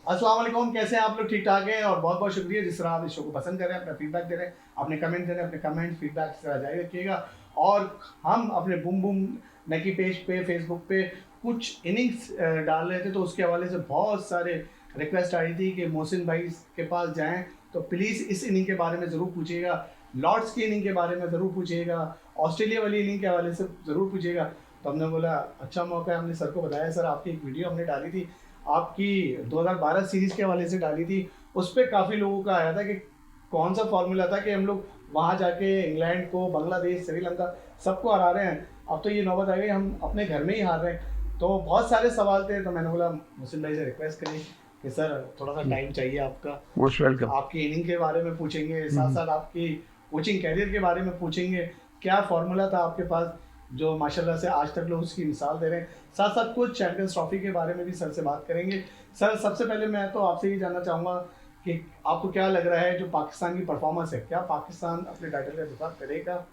अस्सलाम वालेकुम, कैसे हैं आप लोग? ठीक ठाक हैं और बहुत बहुत शुक्रिया जिस तरह आप इस शो को पसंद कर रहे हैं, अपना फीडबैक दे रहे हैं, अपने कमेंट दे रहे हैं। अपने कमेंट फीडबैक इस तरह जारी रखिएगा। और हम अपने बूम बूम नकी पेज पे फेसबुक पे कुछ इनिंग्स डाल रहे थे, तो उसके हवाले से बहुत सारे रिक्वेस्ट आ रही थी कि मोहसिन भाई के पास जाएं, तो प्लीज़ इस इनिंग के बारे में ज़रूर पूछिएगा, लॉर्ड्स की इनिंग के बारे में ज़रूर पूछिएगा, ऑस्ट्रेलिया वाली इनिंग के हवाले से ज़रूर पूछिएगा। तो हमने बोला अच्छा मौका है, हमने सर को बताया, सर आपकी एक वीडियो हमने डाली थी, आपकी 2012 सीरीज़ के हवाले से डाली थी, उस पर काफ़ी लोगों का आया था कि कौन सा फॉर्मूला था कि हम लोग वहाँ जाके इंग्लैंड को, बांग्लादेश, श्रीलंका सबको हरा रहे हैं, अब तो ये नौबत आ गई हम अपने घर में ही हार रहे हैं। तो बहुत सारे सवाल थे, तो मैंने बोला मुस्लिम भाई से रिक्वेस्ट करी कि सर थोड़ा सा टाइम चाहिए आपका, मोस्ट वेलकम। आपकी इनिंग के बारे में पूछेंगे, साथ साथ आपकी कोचिंग कैरियर के बारे में पूछेंगे, क्या फॉर्मूला था आपके पास जो माशाल्लाह से आज तक लोग उसकी मिसाल दे रहे हैं। साथ साथ कुछ चैंपियंस ट्रॉफी के बारे में भी सर से बात करेंगे। सर सबसे पहले मैं तो आपसे ये जानना चाहूँगा कि आपको क्या लग रहा है जो पाकिस्तान की परफॉर्मेंस है, क्या पाकिस्तान अपने टाइटल का दिफा करेगा?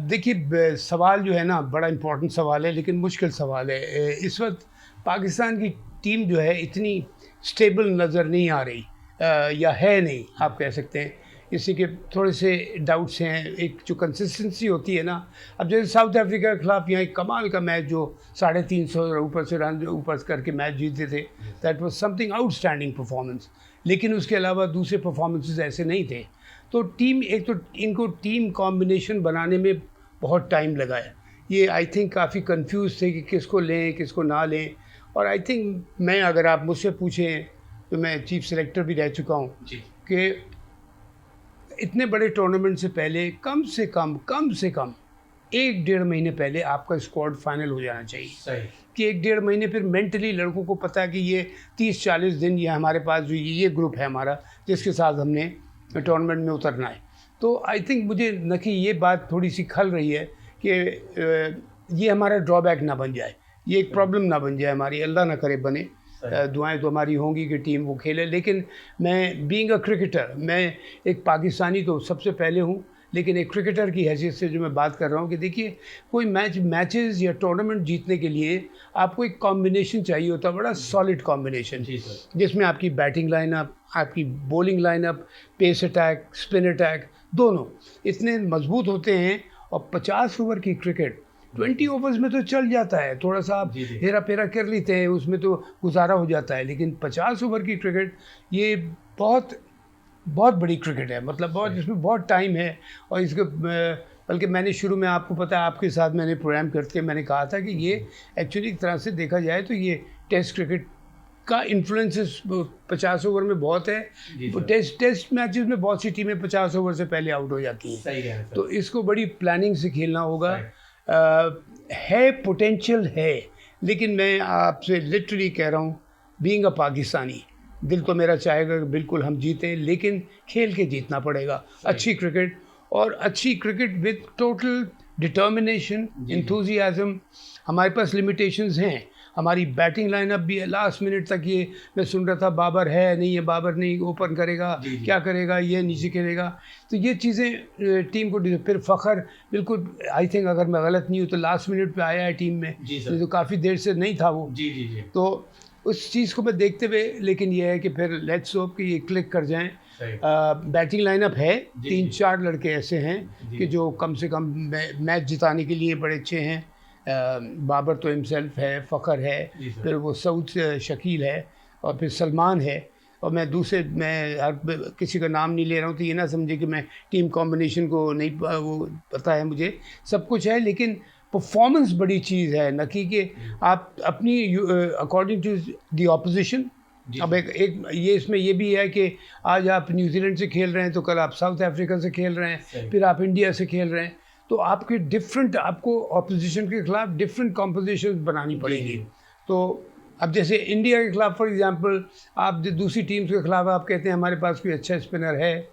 देखिए, सवाल जो है ना बड़ा इम्पोर्टेंट सवाल है, लेकिन मुश्किल सवाल है। इस वक्त पाकिस्तान की टीम जो है इतनी स्टेबल नज़र नहीं आ रही, या है नहीं, आप कह सकते हैं। इसी के थोड़े से डाउट्स हैं। एक जो कंसिस्टेंसी होती है ना, अब जैसे साउथ अफ्रीका के खिलाफ यहाँ एक कमाल का मैच जो 350 ऊपर से रन ऊपर करके मैच जीते थे, that was something outstanding performance. लेकिन उसके अलावा दूसरे परफॉर्मेंसेस ऐसे नहीं थे। तो टीम एक तो इनको टीम कॉम्बिनेशन बनाने में बहुत टाइम लगा है। ये आई थिंक काफ़ी कंफ्यूज थे कि किसको लें किसको ना लें। और आई थिंक मैं, अगर आप मुझसे पूछें तो मैं चीफ सेलेक्टर भी रह चुका हूँ, कि इतने बड़े टूर्नामेंट से पहले कम से कम 1-1.5 महीने पहले आपका स्क्वाड फाइनल हो जाना चाहिए। सही। कि 1-1.5 महीने फिर मेंटली लड़कों को पता है कि ये 30-40 दिन ये हमारे पास जो ये ग्रुप है हमारा, जिसके साथ हमने टूर्नामेंट में उतरना है। तो आई थिंक मुझे न कि ये बात थोड़ी सी खल रही है कि ये हमारा ड्रॉबैक ना बन जाए, ये एक प्रॉब्लम ना बन जाए हमारी, अल्लाह ना करे बने। दुआएं तो हमारी होंगी कि टीम वो खेले। लेकिन मैं बीइंग अ क्रिकेटर, मैं एक पाकिस्तानी तो सबसे पहले हूँ, लेकिन एक क्रिकेटर की हैसियत से जो मैं बात कर रहा हूँ कि देखिए, कोई मैचेस या टूर्नामेंट जीतने के लिए आपको एक कॉम्बिनेशन चाहिए होता है, बड़ा सॉलिड कॉम्बिनेशन, जिसमें आपकी बैटिंग लाइनअप, आपकी bowling lineup, pace attack, spin attack, दोनों इतने मजबूत होते हैं। और 50 ओवर की क्रिकेट 20 ओवर्स में तो चल जाता है, थोड़ा सा आप हेरा फेरा कर लेते हैं, उसमें तो गुजारा हो जाता है। लेकिन 50 ओवर की क्रिकेट ये बहुत बहुत बड़ी क्रिकेट है, मतलब बहुत, इसमें बहुत टाइम है। और इसके बल्कि मैंने शुरू में, आपको पता है, आपके साथ मैंने प्रोग्राम करके मैंने कहा था कि ये एक्चुअली एक तरह से देखा जाए तो ये टेस्ट क्रिकेट का इन्फ्लुएंस 50 ओवर में बहुत है। टेस्ट मैचेस में बहुत सी टीमें 50 ओवर से पहले आउट हो जाती हैं। सही है। तो इसको बड़ी प्लानिंग से खेलना होगा। है, पोटेंशियल है, लेकिन मैं आपसे लिटरली कह रहा हूँ, बीइंग अ पाकिस्तानी, दिल तो मेरा चाहेगा कि बिल्कुल हम जीतें, लेकिन खेल के जीतना पड़ेगा। अच्छी क्रिकेट, और अच्छी cricket with total determination, enthusiasm. हमारे पास लिमिटेशंस हैं, हमारी बैटिंग लाइनअप भी है। लास्ट मिनट तक ये मैं सुन रहा था, बाबर है नहीं है, बाबर नहीं ओपन करेगा, क्या करेगा, ये नीचे करेगा। तो ये चीज़ें टीम को, फिर फ़खर बिल्कुल, आई थिंक अगर मैं गलत नहीं हूँ तो लास्ट मिनट पे आया है टीम में, तो काफ़ी देर से नहीं था वो। तो उस चीज़ को मैं देखते हुए, लेकिन ये है कि फिर लेट्स होप कि ये क्लिक कर जाएं। बैटिंग लाइनअप है, 3-4 लड़के ऐसे हैं कि जो कम से कम मैच जिताने के लिए बड़े अच्छे हैं। बाबर तो हिमसेल्फ है, फ़खर है, फिर वो सऊद शकील है, और फिर सलमान है। और मैं हर किसी का नाम नहीं ले रहा हूँ, तो ये ना समझे कि मैं टीम कॉम्बिनेशन को नहीं वो पता है, मुझे सब कुछ है। लेकिन परफॉर्मेंस बड़ी चीज़ है, न कि आप अपनी अकॉर्डिंग टू द ऑपोजिशन। अब एक ये इसमें ये भी है कि आज आप न्यूजीलैंड से खेल रहे हैं, तो कल आप साउथ अफ्रीका से खेल रहे हैं, फिर आप इंडिया से खेल रहे हैं, तो आपके डिफरेंट, आपको ऑपोजिशन के खिलाफ डिफरेंट कॉम्पोजिशन बनानी पड़ेगी। तो अब जैसे इंडिया के खिलाफ फॉर एग्जांपल, आप दूसरी टीम्स के खिलाफ आप कहते हैं हमारे पास कोई अच्छा स्पिनर है,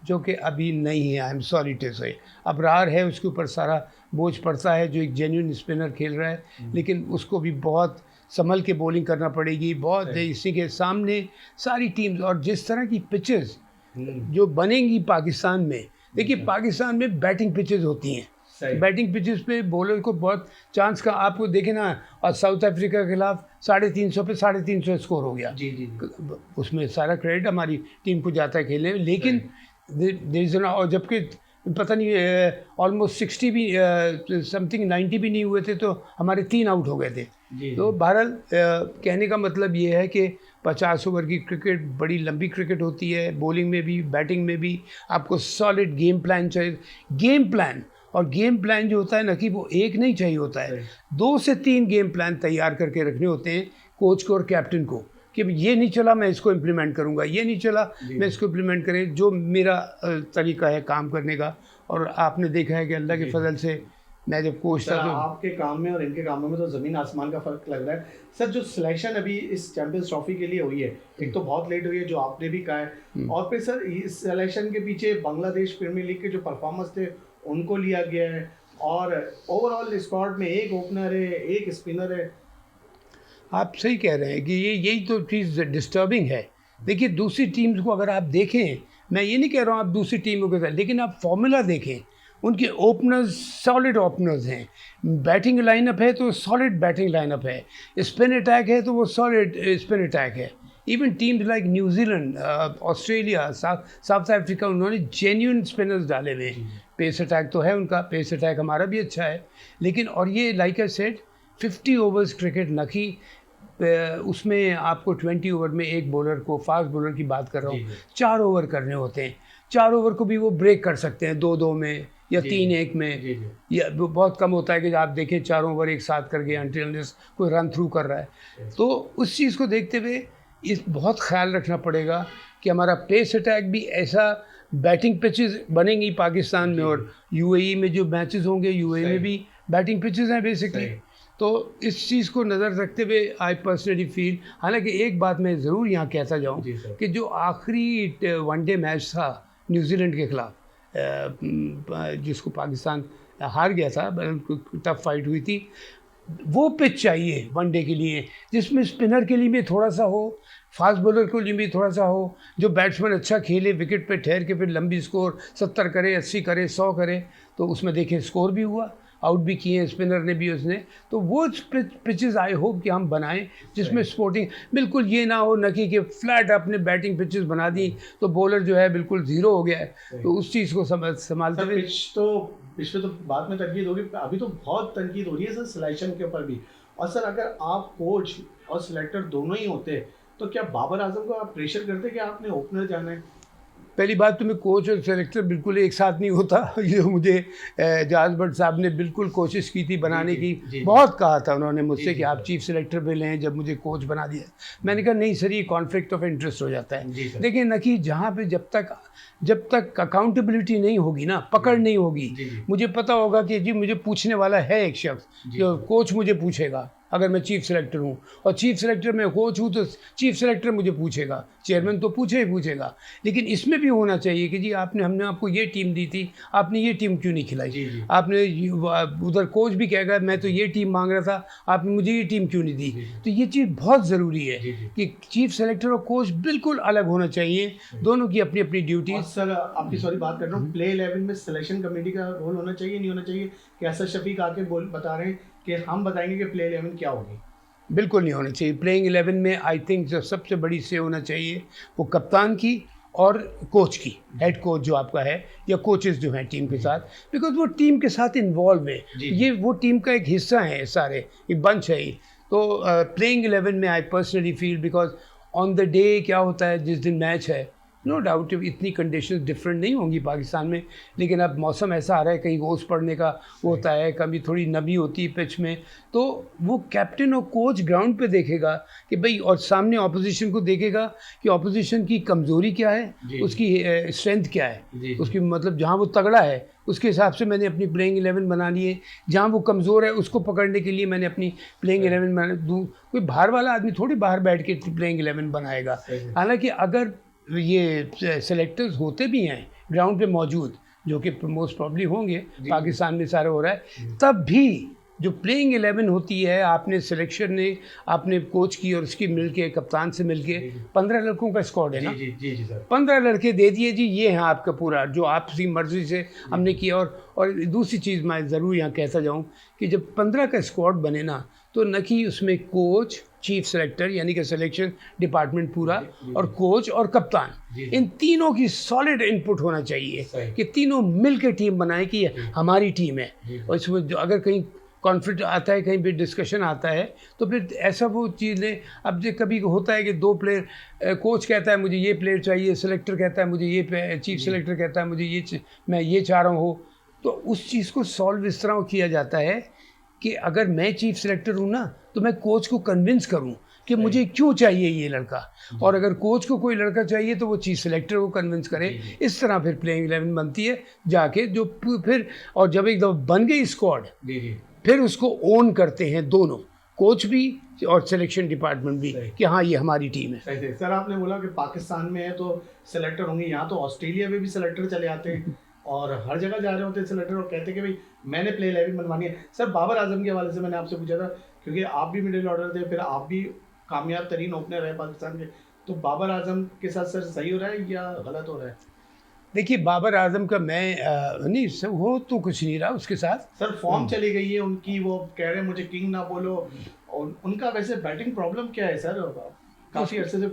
जो कि अभी नहीं है, आई एम सॉरी टू से। अबरार है, उसके ऊपर सारा बोझ पड़ता है, जो एक जेन्युइन स्पिनर खेल रहा है, लेकिन उसको भी बहुत संभल के बॉलिंग करना पड़ेगी, बहुत। इसी के सामने सारी टीम्स, और जिस तरह की पिचेस जो बनेंगी पाकिस्तान में, देखिए पाकिस्तान में बैटिंग पिचेस होती हैं, सही। बैटिंग पिचेस पे बॉलर को बहुत चांस का, आपको देखे ना, और साउथ अफ्रीका के खिलाफ 350 पे 350 स्कोर हो गया। जी जी जी। उसमें सारा क्रेडिट हमारी टीम को जाता है खेलने में, लेकिन और जबकि पता नहीं ऑलमोस्ट 60 भी समथिंग 90 भी नहीं हुए थे तो हमारे 3 आउट हो गए थे। जी, तो बहरहाल कहने का मतलब ये है कि 50 ओवर की क्रिकेट बड़ी लंबी क्रिकेट होती है, बॉलिंग में भी बैटिंग में भी आपको सॉलिड गेम प्लान चाहिए। गेम प्लान, और गेम प्लान जो होता है ना कि वो एक नहीं चाहिए होता है, 2 से 3 गेम प्लान तैयार करके रखने होते हैं कोच को और कैप्टन को, कि ये नहीं चला मैं इसको इम्प्लीमेंट करूँगा, ये नहीं चला मैं इसको इम्प्लीमेंट करें, जो मेरा तरीका है काम करने का। और आपने देखा है कि अल्लाह के फजल से मैं जब कोच था तो आपके काम में और इनके काम में तो ज़मीन आसमान का फ़र्क लग रहा है सर। जो सिलेक्शन अभी इस चैंपियंस ट्रॉफी के लिए हुई है, एक तो बहुत लेट हुई है जो आपने भी कहा है, और फिर सर इस सिलेक्शन के पीछे बांग्लादेश प्रीमियर लीग के जो परफॉर्मेंस थे उनको लिया गया है, और ओवरऑल स्क्वाड में एक ओपनर है, एक स्पिनर है। आप सही कह रहे हैं कि यही तो चीज़ डिस्टर्बिंग है। देखिए दूसरी टीम्स को अगर आप देखें, मैं ये नहीं कह रहा हूँ आप दूसरी टीमों के साथ, लेकिन आप फॉर्मूला देखें, उनके ओपनर्स सॉलिड ओपनर्स हैं, बैटिंग लाइनअप है तो सॉलिड बैटिंग लाइनअप है, स्पिन अटैक है तो वो सॉलिड स्पिन अटैक है। Even teams like New Zealand, Australia, south Africa, उन्होंने जेन्युइन स्पिनर्स डाले हुए हैं। पेस अटैक तो है उनका, पेस अटैक हमारा भी अच्छा है, लेकिन और ये like I said 50 overs cricket न कि उसमें आपको 20 ओवर में एक बॉलर को, फास्ट बॉलर की बात कर रहा हूँ, 4 ओवर करने होते हैं। 4 ओवर को भी वो ब्रेक कर सकते हैं 2-2 में या 3-1 में, या बहुत कम होता है कि आप देखें 4 ओवर एक साथ कर गए अनटिल कोई रन थ्रू कर रहा है। तो उस चीज़ को देखते हुए इस बहुत ख्याल रखना पड़ेगा कि हमारा पेस अटैक भी ऐसा, बैटिंग पिचेस बनेंगी पाकिस्तान में और यूएई में जो मैचेस होंगे, यूएई में भी बैटिंग पिचेस हैं बेसिकली। तो इस चीज़ को नज़र रखते हुए आई पर्सनली फील, हालांकि एक बात मैं ज़रूर यहाँ कहता जाऊँ कि जो आखिरी वनडे मैच था न्यूजीलैंड के खिलाफ, जिसको पाकिस्तान हार गया था, टफ फाइट हुई थी, वो पिच चाहिए वनडे के लिए जिसमें स्पिनर के लिए भी थोड़ा सा हो, फास्ट बॉलर के लिए भी थोड़ा सा हो, जो बैट्समैन अच्छा खेले, विकेट पे ठहर के फिर लंबी स्कोर 70 करे, 80 करे, 100 करे। तो उसमें देखें स्कोर भी हुआ, आउट भी किए स्पिनर ने भी उसने। तो वो पिचेस आई होप कि हम बनाएं जिसमें स्पोर्टिंग, बिल्कुल ये ना हो न कि फ्लैट अपने बैटिंग पिचेस बना दी तो बॉलर जो है बिल्कुल ज़ीरो हो गया है। तो उस चीज़ को संभालते हुए पिच पे तो बाद में तनकीद होगी, अभी तो बहुत तनकीद हो रही है सर सिलेक्शन के ऊपर भी। और सर अगर आप कोच और सिलेक्टर दोनों ही होते तो क्या बाबर आजम को आप प्रेशर करते कि आपने ओपनर जाना है? पहली बात तो मैं कोच और सेलेक्टर बिल्कुल एक साथ नहीं होता। ये मुझे जहाज भट्ट साहब ने बिल्कुल कोशिश की थी बनाने की, बहुत कहा था उन्होंने मुझसे कि आप चीफ सेलेक्टर पे लें, जब मुझे कोच बना दिया मैंने कहा नहीं सर, ये कॉन्फ्लिक्ट ऑफ इंटरेस्ट हो जाता है। देखिए न कि जहाँ पे जब तक अकाउंटेबिलिटी नहीं होगी ना, पकड़ नहीं होगी, मुझे पता होगा कि जी मुझे पूछने वाला है एक शख्स, जो कोच मुझे पूछेगा अगर मैं चीफ सेलेक्टर हूँ, और चीफ सेलेक्टर में कोच हूँ तो चीफ सेलेक्टर मुझे पूछेगा, चेयरमैन तो पूछेगा। लेकिन इसमें भी होना चाहिए कि जी हमने आपको ये टीम दी थी, आपने ये टीम क्यों नहीं खिलाई? आपने उधर कोच भी कहेगा मैं तो ये टीम मांग रहा था, आपने मुझे ये टीम क्यों नहीं दी? तो ये चीज़ बहुत ज़रूरी है कि चीफ सेलेक्टर और कोच बिल्कुल अलग होना चाहिए, दोनों की अपनी अपनी ड्यूटी। सर आपकी सॉरी बात कर रहा हूँ, प्ले 11 में सिलेक्शन कमेटी का रोल होना चाहिए, नहीं होना चाहिए? कैसा शफीक आके बता रहे हैं कि हम बताएंगे कि प्ले 11 क्या होगी? बिल्कुल नहीं होना चाहिए। प्लेइंग 11 में आई थिंक जो सबसे बड़ी से होना चाहिए वो कप्तान की और कोच की, हेड कोच जो आपका है या कोचेस जो हैं टीम के साथ, बिकॉज वो टीम के साथ इन्वॉल्व है, ये वो टीम का एक हिस्सा है, सारे एक बंच है। तो प्लेइंग 11 में I personally feel, because on the day क्या होता है जिस दिन मैच है, नो डाउट इतनी कंडीशंस डिफरेंट नहीं होंगी पाकिस्तान में, लेकिन अब मौसम ऐसा आ रहा है, कहीं ओस पड़ने का वो होता है, कभी थोड़ी नमी होती है पिच में, तो वो कैप्टन और कोच ग्राउंड पे देखेगा कि भाई, और सामने ऑपोजिशन को देखेगा कि ऑपोजिशन की कमज़ोरी क्या है, उसकी स्ट्रेंथ क्या है, उसकी मतलब जहाँ वो तगड़ा है उसके हिसाब से मैंने अपनी प्लेइंग 11 बना ली है, जहाँ वो कमज़ोर है उसको पकड़ने के लिए मैंने अपनी प्लेइंग 11 बना दूँ। कोई बाहर वाला आदमी थोड़ी बाहर बैठ के प्लेइंग 11 बनाएगा। हालांकि अगर ये सेलेक्टर्स होते भी हैं ग्राउंड पे मौजूद, जो कि मोस्ट प्रॉब्ली होंगे, पाकिस्तान में सारा हो रहा है, तब भी जो प्लेइंग 11 होती है, आपने सिलेक्शन ने आपने कोच की और उसकी मिलके कप्तान से मिलके 15 लड़कों का स्क्वाड है ना। जी जी जी सर। 15 लड़के दे दिए जी, ये है आपका पूरा जो आपकी मर्जी से हमने किया। और दूसरी चीज़ मैं ज़रूर यहाँ कहता जाऊँ कि जब 15 का स्क्वाड बने ना, तो न कि उसमें कोच, चीफ सेलेक्टर यानी कि सिलेक्शन डिपार्टमेंट पूरा, और कोच और कप्तान, इन तीनों की सॉलिड इनपुट होना चाहिए कि तीनों मिल के टीम बनाए कि हमारी टीम है। और इसमें जो अगर कहीं कॉन्फ्लिक्ट आता है, कहीं भी डिस्कशन आता है, तो फिर ऐसा वो चीज़ें, अब जो कभी होता है कि दो प्लेयर, कोच कहता है मुझे ये प्लेयर चाहिए, सिलेक्टर कहता है मुझे ये, चीफ सेलेक्टर कहता है मुझे ये, मैं ये चाह रहा हूँ, तो उस चीज़ को सॉल्व इस तरह किया जाता है कि अगर मैं चीफ सेलेक्टर हूँ ना, तो मैं कोच को कन्विंस करूँ कि मुझे क्यों चाहिए ये लड़का, और अगर कोच को कोई लड़का चाहिए तो वो चीफ सेलेक्टर को कन्विंस करे। इस तरह फिर प्लेइंग 11 बनती है जाके, जो फिर, और जब एक दफ़ा बन गई स्क्वाड, फिर उसको ओन करते हैं दोनों, कोच भी और सिलेक्शन डिपार्टमेंट भी, कि हाँ ये हमारी टीम है। सही सर, आपने बोला कि पाकिस्तान में है तो सिलेक्टर होंगे, यहाँ तो ऑस्ट्रेलिया में भी सिलेक्टर चले आते हैं और हर जगह जा रहे होते हैं सिलेक्टर, और कहते हैं कि भाई मैंने प्ले 11 बनवानी है। सर बाबर आजम के हवाले से मैंने आपसे पूछा था, क्योंकि आप भी मिडिल ऑर्डर थे, फिर आप भी कामयाब तरीन ओपनर है पाकिस्तान के, तो बाबर आजम के साथ सर सही हो रहा है या गलत हो रहा है? देखिए, बाबर आजम का मैं नहीं सर, वो तो कुछ नहीं रहा उसके साथ। सर फॉर्म चली गई है उनकी, वो कह रहे हैं मुझे किंग ना बोलो, और उनका वैसे बैटिंग प्रॉब्लम क्या है सर? काफ़ी अरसे से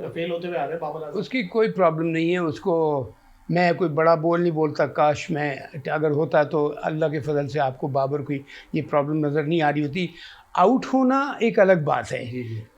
फेल होते हुए आ रहे हैं बाबर आजम। उसकी कोई प्रॉब्लम नहीं है, उसको मैं कोई बड़ा बोल नहीं बोलता, काश मैं अगर होता तो अल्लाह के फजल से आपको बाबर की ये प्रॉब्लम नज़र नहीं आ रही होती। आउट होना एक अलग बात है,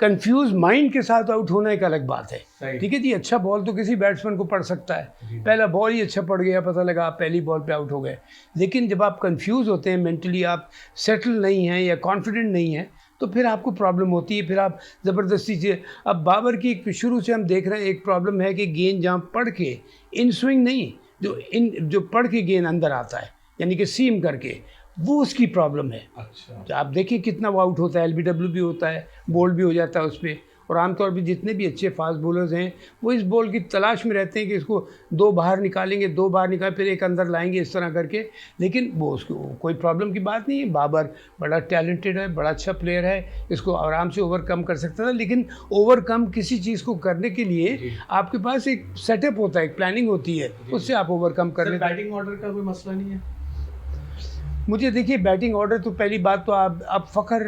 कंफ्यूज माइंड के साथ आउट होना एक अलग बात है। ठीक है जी, अच्छा बॉल तो किसी बैट्समैन को पड़ सकता है, पहला बॉल ही अच्छा पड़ गया, पता लगा आप पहली बॉल पे आउट हो गए। लेकिन जब आप कंफ्यूज होते हैं, मेंटली आप सेटल नहीं हैं या कॉन्फिडेंट नहीं हैं, तो फिर आपको प्रॉब्लम होती है, फिर आप ज़बरदस्ती से। अब बाबर की शुरू से हम देख रहे हैं एक प्रॉब्लम है कि गेंद जहाँ पढ़ के, इन स्विंग नहीं, जो पढ़ के गेंद अंदर आता है यानी कि सीम करके, वो उसकी प्रॉब्लम है। अच्छा, तो आप देखिए कितना वो आउट होता है, एलबीडब्ल्यू भी होता है, बोल्ड भी हो जाता है उस पर। और आमतौर पर जितने भी अच्छे फास्ट बॉलर्स हैं वो इस बॉल की तलाश में रहते हैं कि इसको दो बाहर निकालेंगे, दो बाहर निकाल फिर एक अंदर लाएंगे, इस तरह करके। लेकिन वो उसको कोई प्रॉब्लम की बात नहीं है। बाबर बड़ा टैलेंटेड है, बड़ा अच्छा प्लेयर है, इसको आराम से ओवरकम कर सकता था। लेकिन ओवरकम किसी चीज़ को करने के लिए आपके पास एक सेटअप होता है, एक प्लानिंग होती है, उससे आप ओवरकम कर लेते हैं। बैटिंग ऑर्डर का कोई मसला नहीं है? मुझे देखिए, बैटिंग ऑर्डर तो पहली बात तो आप फ़खर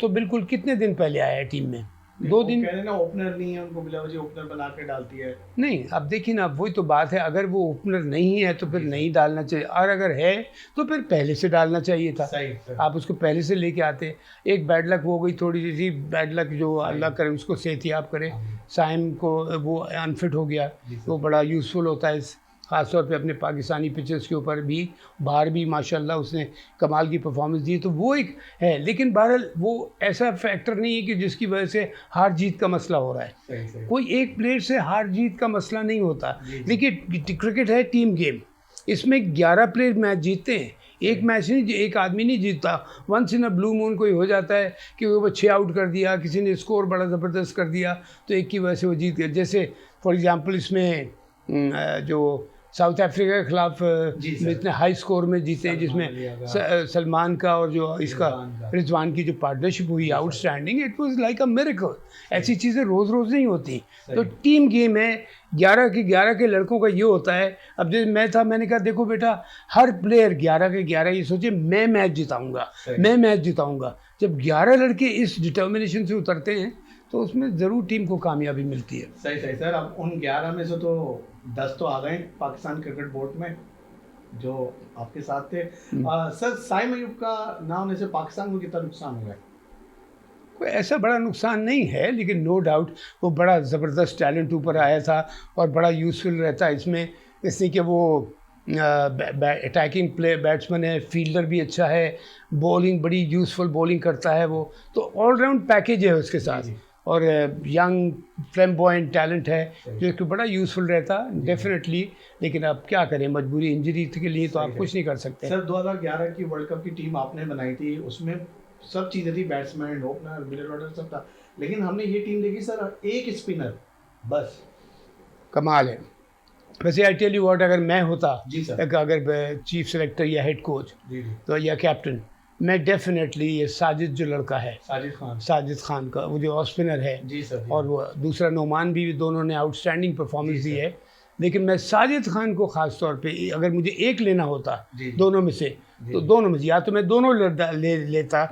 तो बिल्कुल कितने दिन पहले आया है टीम में, 2 दिन। कह रहे ना ओपनर नहीं है, उनको बिलावजी ओपनर बना के डालती है। नहीं, अब देखिए ना, वही तो बात है, अगर वो ओपनर नहीं है तो फिर नहीं डालना चाहिए, और अगर है तो फिर पहले से डालना चाहिए था। सही। आप उसको पहले से लेके आते। एक बैड लक हो गई, थोड़ी सी बैड लक, जो अल्लाह करे उसको सेहतियाब करे। साइम को वो अनफिट हो गया, वो बड़ा यूज़फुल होता है ख़ासतौर पे अपने पाकिस्तानी पिचेस के ऊपर भी। बाहर भी माशाल्लाह उसने कमाल की परफॉर्मेंस दी, तो वो एक है। लेकिन बहरहाल वो ऐसा फैक्टर नहीं है कि जिसकी वजह से हार जीत का मसला हो रहा है। सही। कोई एक प्लेयर से हार जीत का मसला नहीं होता। देखिए, क्रिकेट है टीम गेम, इसमें 11 प्लेयर मैच जीतते हैं, एक मैच नहीं, एक आदमी नहीं जीतता। Once in a blue moon कोई हो जाता है कि वो 6 आउट कर दिया, किसी ने स्कोर बड़ा ज़बरदस्त कर दिया, तो एक की वजह से वो जीत गया। जैसे फॉर एग्ज़ाम्पल इसमें जो साउथ अफ्रीका के खिलाफ इतने हाई स्कोर में जीते, जिसमें सलमान का और जो इसका रिजवान की जो पार्टनरशिप हुई, outstanding, it was like a miracle. ऐसी चीज़ें रोज़ रोज़ नहीं होती। तो टीम गेम है, 11 के लड़कों का ये होता है। अब जैसे मैं था, मैंने कहा देखो बेटा, हर प्लेयर 11 के 11 ये सोचे मैं मैच जिताऊँगा, मैं मैच जिताऊँगा। जब 11 लड़के इस डिटर्मिनेशन से उतरते हैं तो उसमें ज़रूर टीम को कामयाबी मिलती है। सही सर। अब उन 11 में से तो 10 तो आ गए पाकिस्तान क्रिकेट बोर्ड में जो आपके साथ थे। सर साइम अयूब का ना होने से पाकिस्तान को कितना नुकसान हुआ है? कोई ऐसा बड़ा नुकसान नहीं है, लेकिन नो डाउट वो बड़ा ज़बरदस्त टैलेंट ऊपर आया था और बड़ा यूज़फुल रहता है इसमें, इसलिए कि वो अटैकिंग बैट्समैन है, फील्डर भी अच्छा है, बॉलिंग बड़ी यूज़फुल बॉलिंग करता है वो, तो ऑलराउंड पैकेज है उसके साथ। और यंग फ्लैम्बॉयंट टैलेंट है जो कि बड़ा यूज़फुल रहता डेफिनेटली। लेकिन अब क्या करें, मजबूरी, इंजरी के लिए तो आप कुछ नहीं कर सकते। सर 2011 की वर्ल्ड कप की टीम आपने बनाई थी, उसमें सब चीज़ें थी, बैट्समैन, ओपनर, मिडिल ऑर्डर सब था, लेकिन हमने ये टीम देखी सर एक स्पिनर बस। कमाल है। वैसे आई टेल यू व्हाट, अगर मैं होता जी सर, अगर चीफ सेलेक्टर या हेड कोच तो या कैप्टन, मैं डेफिनेटली ये साजिद जो लड़का है, साजिद खान का, वो जो ऑफ स्पिनर है, जी सर, और वो दूसरा नोमान भी, दोनों ने आउटस्टैंडिंग परफॉर्मेंस दी है। लेकिन मैं साजिद खान को ख़ास तौर पे, अगर मुझे एक लेना होता दोनों में से, तो दोनों में से या तो मैं दोनों लेता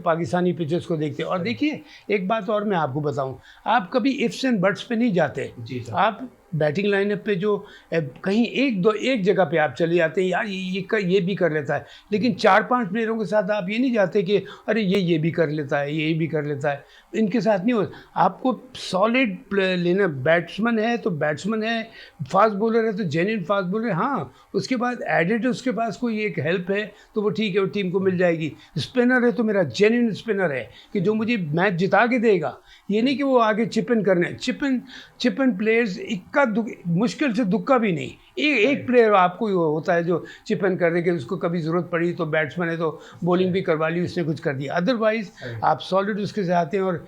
पाकिस्तानी पिचेस को देखते। और देखिए एक बात और मैं आपको बताऊं, आप कभी इफ्स एंड बट्स पे नहीं जाते। आप बैटिंग लाइनअप पे जो कहीं एक जगह पे आप चले जाते हैं, यार ये भी कर लेता है, लेकिन 4-5 प्लेयरों के साथ आप ये नहीं जाते कि अरे ये भी कर लेता है, ये भी कर लेता है। इनके साथ नहीं हो। आपको सॉलिड लेना, बैट्समैन है तो बैट्समैन है, फास्ट बॉलर है तो जेन्युइन फास्ट बॉलर है, हाँ उसके बाद एडेड उसके पास कोई एक हेल्प है तो वो ठीक है, वो टीम को मिल जाएगी। स्पिनर है तो मेरा जेन्युइन स्पिनर है कि जो मुझे मैच जिता के देगा, ये नहीं कि वो आगे चिपन करने। चिपन प्लेयर्स इक्का मुश्किल से दुक्का भी नहीं, एक प्लेयर आपको होता है जो चिपन कर दे कि उसको कभी ज़रूरत पड़ी तो बैट्समैन है तो बॉलिंग भी करवा ली, उसने कुछ कर दिया। अदरवाइज़ आप सॉलिड उसके साथ आते हैं। और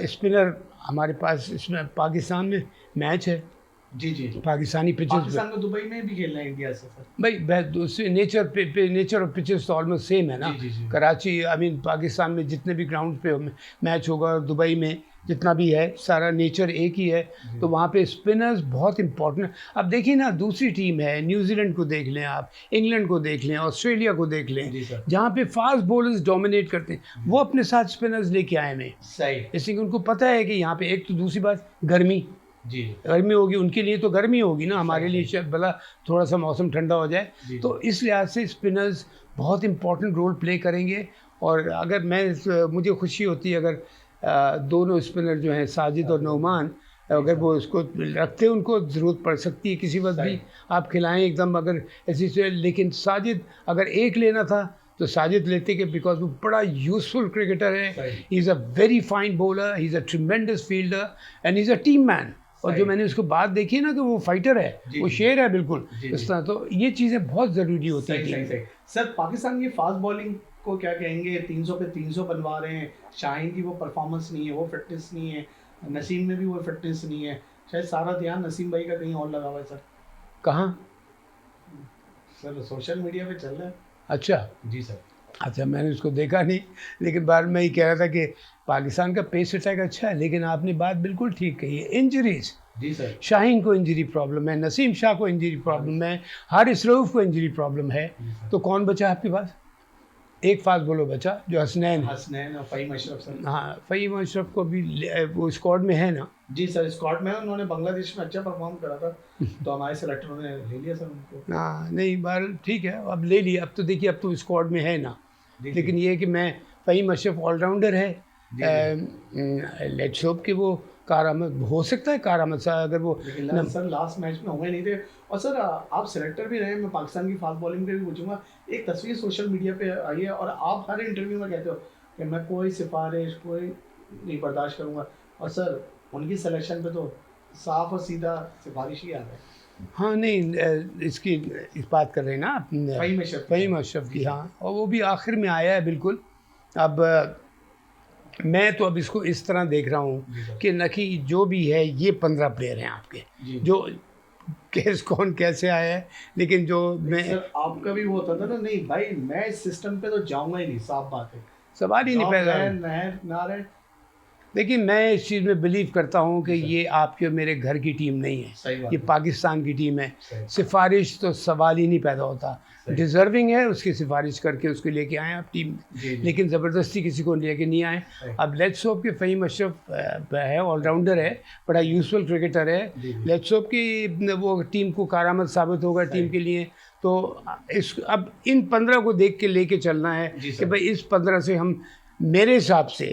स्पिनर हमारे पास इसमें पाकिस्तान में मैच है, जी पाकिस्तानी पिचेस, पाकिस्तान को दुबई में भी खेलना है इंडिया से सर। भाई नेचर ऑफ पिचेस तो ऑलमोस्ट सेम है ना। जी। कराची, पाकिस्तान में जितने भी ग्राउंड पे मैच होगा और दुबई में जितना भी है, सारा नेचर एक ही है। तो वहाँ पे स्पिनर्स बहुत इंपॉर्टेंट। अब देखिए ना, दूसरी टीम है, न्यूजीलैंड को देख लें आप, इंग्लैंड को देख लें, ऑस्ट्रेलिया को देख लें, जहाँ पे फास्ट बॉलर्स डोमिनेट करते हैं, वो अपने साथ स्पिनर्स लेके आए हैं। सही, इसलिए उनको पता है कि यहाँ पे एक तो दूसरी बात गर्मी होगी, उनके लिए तो गर्मी होगी ना, हमारे लिए शायद भला थोड़ा सा मौसम ठंडा हो जाए। तो इस लिहाज से स्पिनर्स बहुत इंपॉर्टेंट रोल प्ले करेंगे। और अगर मुझे खुशी होती है अगर दोनों स्पिनर जो हैं साजिद और नोमान, अगर वो उसको रखते, उनको ज़रूरत पड़ सकती है किसी वक्त भी आप खिलाएं एकदम, अगर ऐसी से। लेकिन साजिद अगर एक लेना था तो साजिद लेते कि बिकॉज वो बड़ा यूजफुल क्रिकेटर है, he is a very fine bowler, he is a tremendous fielder and he is a team man. और जो मैंने उसको बात देखी है ना कि वो फाइटर है, वो शेर है बिल्कुल इस तरह। तो ये चीज़ें बहुत ज़रूरी होती हैं। सर पाकिस्तान की फास्ट बॉलिंग को क्या कहेंगे? 300 पे 300 बनवा रहे हैं। शाहीन की वो परफॉर्मेंस नहीं है, वो फिटनेस नहीं है, नसीम में भी वो फिटनेस नहीं है। शायद सारा ध्यान नसीम भाई का कहीं और लगा हुआ है सर। कहाँ सर? सोशल मीडिया पे चल रहा है। अच्छा जी सर। अच्छा, मैंने उसको देखा नहीं, लेकिन बाद में ही कह रहा था कि पाकिस्तान का पेस अटैक अच्छा है। लेकिन आपने बात बिल्कुल ठीक कही है, इंजरीज। जी सर। शाहीन को इंजरी प्रॉब्लम है, नसीम शाह को इंजरी प्रॉब्लम है, हारिस रऊफ को इंजरी प्रॉब्लम है। तो कौन बचा आपके पास? एक फास्ट बॉलर बचा जो हसनैन और फ़हीम अशरफ सर। हाँ, फ़हीम अशरफ को भी वो स्क्वाड में है ना। जी सर, स्क्वाड में उन्होंने बांग्लादेश में अच्छा परफॉर्म करा था तो हमारे सेलेक्टरों ने ले लिया सर उनको। हाँ नहीं, बार ठीक है, अब ले लिया। अब तो देखिए, अब तो स्क्वाड में है ना। लेकिन ये है कि मैं फ़हीम अशरफ ऑलराउंडर है, लेट्स होप कि वो कारआमद हो सकता है, कारआमद सा अगर वो सर लास्ट मैच में हुए नहीं थे। और सर आप सिलेक्टर भी रहे, मैं पाकिस्तान की फास्ट बॉलिंग पे भी पूछूंगा। एक तस्वीर सोशल मीडिया पे आई है और आप हर इंटरव्यू में कहते हो कि मैं कोई सिफारिश कोई नहीं बर्दाश्त करूंगा, और सर उनकी सिलेक्शन पे तो साफ और सीधा सिफारिश ही आ रहा है। हाँ नहीं, इसकी इस बात कर रहे हैं ना आप, फ़हीम अशरफ की। हाँ, और वो भी आखिर में आया है बिल्कुल। अब मैं तो अब इसको इस तरह देख रहा हूँ कि नकी जो भी है, ये 15 प्लेयर हैं आपके, जो केस कौन कैसे आया है। लेकिन जो मैं सर आपका भी वो होता था ना, नहीं भाई मैं इस सिस्टम पे तो जाऊंगा ही नहीं, साफ बात है, सवाल ही नहीं पैदा ना रहे। लेकिन मैं इस चीज़ में बिलीव करता हूँ कि ये आपके मेरे घर की टीम नहीं है, ये पाकिस्तान की टीम है। सिफारिश तो सवाल ही नहीं पैदा होता, डिज़र्विंग है उसकी सिफारिश करके उसको लेके आए आप टीम में, लेकिन ज़बरदस्ती किसी को लेके नहीं आए। अब लेट्स होप कि फ़हीम अशरफ है, ऑलराउंडर है, बड़ा यूजफुल क्रिकेटर है। लेट्स होप कि वो टीम को कारआमद साबित होगा टीम के लिए। तो अब इन 15 को देख के लेके चलना है कि भाई इस 15 से हम, मेरे हिसाब से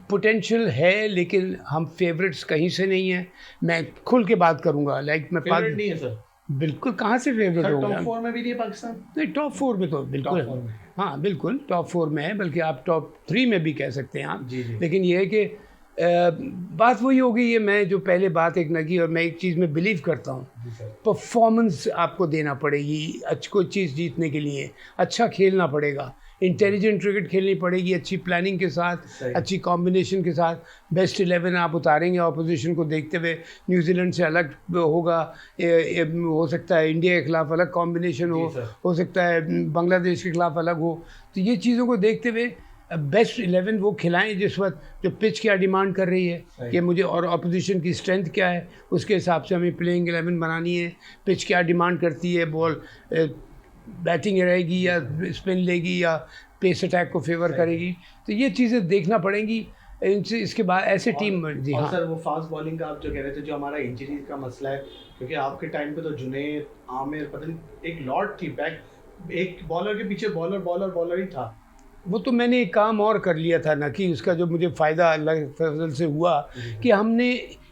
पोटेंशियल है, लेकिन हम फेवरेट्स कहीं से नहीं है। मैं खुल के बात करूंगा, लाइक मैं फेवरेट नहीं है सर, बिल्कुल कहाँ से फेवरेट होगा? टॉप 4 में भी नहीं है पाकिस्तान? नहीं, टॉप 4 में तो बिल्कुल, हाँ बिल्कुल टॉप 4 में है, बल्कि आप टॉप 3 में भी कह सकते हैं आप। लेकिन ये है कि बात वही हो गई है, मैं जो पहले बात एक न की, और मैं एक चीज़ में बिलीव करता हूँ, परफॉर्मेंस आपको देना पड़ेगी। कोई चीज़ जीतने के लिए अच्छा खेलना पड़ेगा। इंटेलिजेंट क्रिकेट खेलनी पड़ेगी, अच्छी प्लानिंग के साथ, अच्छी कॉम्बिनेशन के साथ। बेस्ट 11 आप उतारेंगे ऑपोजिशन को देखते हुए। न्यूजीलैंड से अलग होगा, हो सकता है इंडिया के खिलाफ अलग कॉम्बिनेशन हो सकता है बांग्लादेश के खिलाफ अलग हो। तो ये चीज़ों को देखते हुए बेस्ट 11 वो खिलाएं जिस वक्त जो पिच क्या डिमांड कर रही है कि मुझे, और अपोजिशन की स्ट्रेंथ क्या है, उसके हिसाब से हमें प्लेइंग 11 बनानी है। पिच क्या डिमांड करती है, बॉल बैटिंग रहेगी या स्पिन लेगी या पेस अटैक को फेवर करेगी, तो ये चीज़ें देखना पड़ेंगी। इनसे इसके बाद ऐसे टीम जी हाँ। सर वो फास्ट बॉलिंग का आप जो कह रहे थे, जो हमारा इंजरी का मसला है, क्योंकि आपके टाइम पे तो जुनैद, आमिर, पता नहीं एक लॉट थी बैक, एक बॉलर के पीछे बॉलर ही था। वो तो मैंने एक काम और कर लिया था ना कि उसका जो मुझे फ़ायदा अल्लाह के फजल से हुआ कि हमने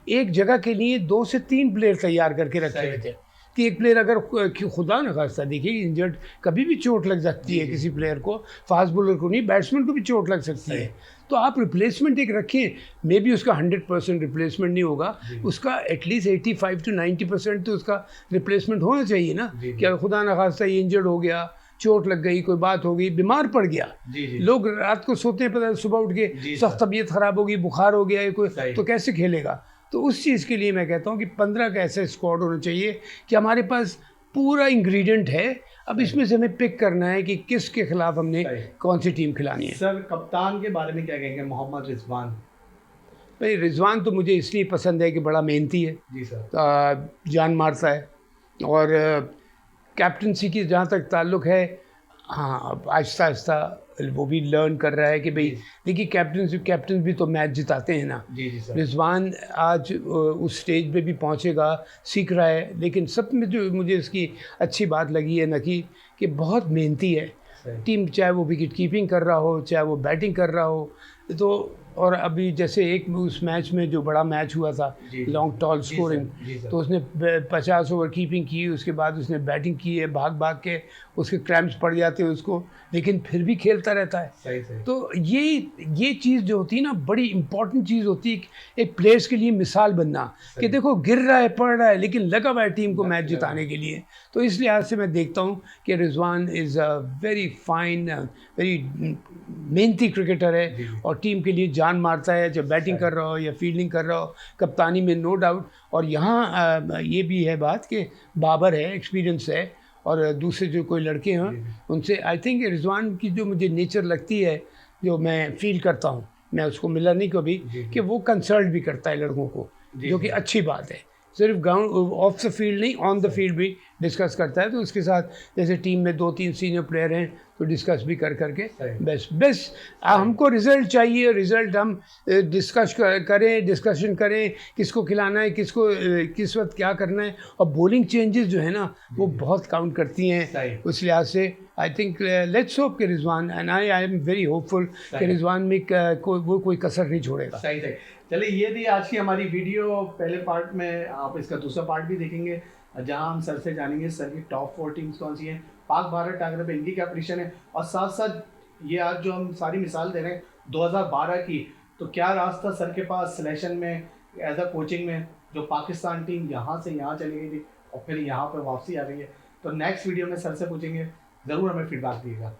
एक जगह के लिए 2 से 3 प्लेयर तैयार करके रखे हुए थे कि एक प्लेयर अगर खुदा न खास्ता देखिए इंजर्ड, कभी भी चोट लग सकती है किसी प्लेयर को, फास्ट बॉलर को नहीं, बैट्समैन को भी चोट लग सकती है, तो आप रिप्लेसमेंट एक रखें। मे बी उसका 100% रिप्लेसमेंट नहीं होगा, उसका एटलीस्ट 85 to 90% तो उसका रिप्लेसमेंट होना चाहिए ना। कि अगर खुदा न खास्ता ये इंजर्ड हो गया, चोट लग गई, कोई बात हो गई, बीमार पड़ गया, लोग रात को सोते हैं, पता सुबह उठ के सख्त तबीयत ख़राब होगी, बुखार हो गया है कोई, तो कैसे खेलेगा। तो उस चीज़ के लिए मैं कहता हूँ कि 15 का ऐसा स्क्वाड होना चाहिए कि हमारे पास पूरा इंग्रेडिएंट है। अब इसमें से हमें पिक करना है कि किसके खिलाफ हमने कौन सी टीम खिलानी है। सर कप्तान के बारे में क्या कहेंगे, मोहम्मद रिजवान? भाई रिजवान तो मुझे इसलिए पसंद है कि बड़ा मेहनती है जी सर, जान मारता है, और कैप्टनसी की जहाँ तक ताल्लुक़ है, हाँ आहिस्ता आहिस्ता वो भी लर्न कर रहा है कि भाई देखिए कैप्टन भी तो मैच जिताते हैं ना। जी सर। रिजवान आज उस स्टेज पे भी पहुंचेगा, सीख रहा है, लेकिन सब में जो मुझे इसकी अच्छी बात लगी है ना कि बहुत मेहनती है टीम, चाहे वो विकेट कीपिंग कर रहा हो, चाहे वो बैटिंग कर रहा हो। तो और अभी जैसे एक उस मैच में जो बड़ा मैच हुआ था लॉन्ग टॉल स्कोरिंग, तो उसने 50 ओवर कीपिंग की, उसके बाद उसने बैटिंग की है, भाग भाग के उसके क्रैम्प्स पड़ जाते हैं उसको, लेकिन फिर भी खेलता रहता है। सही। तो ये चीज़ जो होती है ना, बड़ी इंपॉर्टेंट चीज़ होती है एक प्लेयर्स के लिए मिसाल बनना कि देखो गिर रहा है, पड़ रहा है, लेकिन लगा हुआ है टीम को मैच जिताने के लिए। तो इस लिहाज से मैं देखता हूँ कि Rizwan is a very fine, very मेहनती क्रिकेटर है और टीम के लिए जान मारता है, जब बैटिंग कर रहा हो या फील्डिंग कर रहा हो, कप्तानी में नो डाउट। और यहाँ ये भी है बात कि बाबर है, एक्सपीरियंस है, और दूसरे जो कोई लड़के हैं उनसे आई थिंक रिजवान की जो मुझे नेचर लगती है, जो मैं फील करता हूँ, मैं उसको मिला नहीं कभी, कि वो कंसल्ट भी करता है लड़कों को, जो कि अच्छी बात है। सिर्फ ग्राउंड ऑफ द फील्ड नहीं, ऑन द फील्ड भी डिस्कस करता है। तो उसके साथ जैसे टीम में 2-3 सीनियर प्लेयर हैं तो डिस्कस भी कर करके बेस्ट हमको रिज़ल्ट चाहिए। रिज़ल्ट हम डिस्कशन करें किसको खिलाना है, किसको किस वक्त क्या करना है। और बॉलिंग चेंजेस जो है ना वो बहुत काउंट करती हैं। उस लिहाज से आई थिंक लेट्स होप कि Rizwan, and I am very hopeful कि रिजवान में कोई कसर नहीं छोड़ेगा। सही। चलिए ये थी आज की हमारी वीडियो। पहले पार्ट में आप इसका दूसरा पार्ट भी देखेंगे जहां हम सर से जानेंगे सर की टॉप 4 टीम्स कौन सी हैं, पाक भारत टाइगर पे इनकी क्या पोजीशन है, और साथ साथ ये आज जो हम सारी मिसाल दे रहे हैं 2012 की, तो क्या रास्ता सर के पास सिलेक्शन में एज अ कोचिंग में, जो पाकिस्तान टीम यहाँ से यहाँ चली गई थी और फिर यहाँ पर वापसी आ गई है। तो नेक्स्ट वीडियो में सर से पूछेंगे, ज़रूर हमें फीडबैक दिएगा।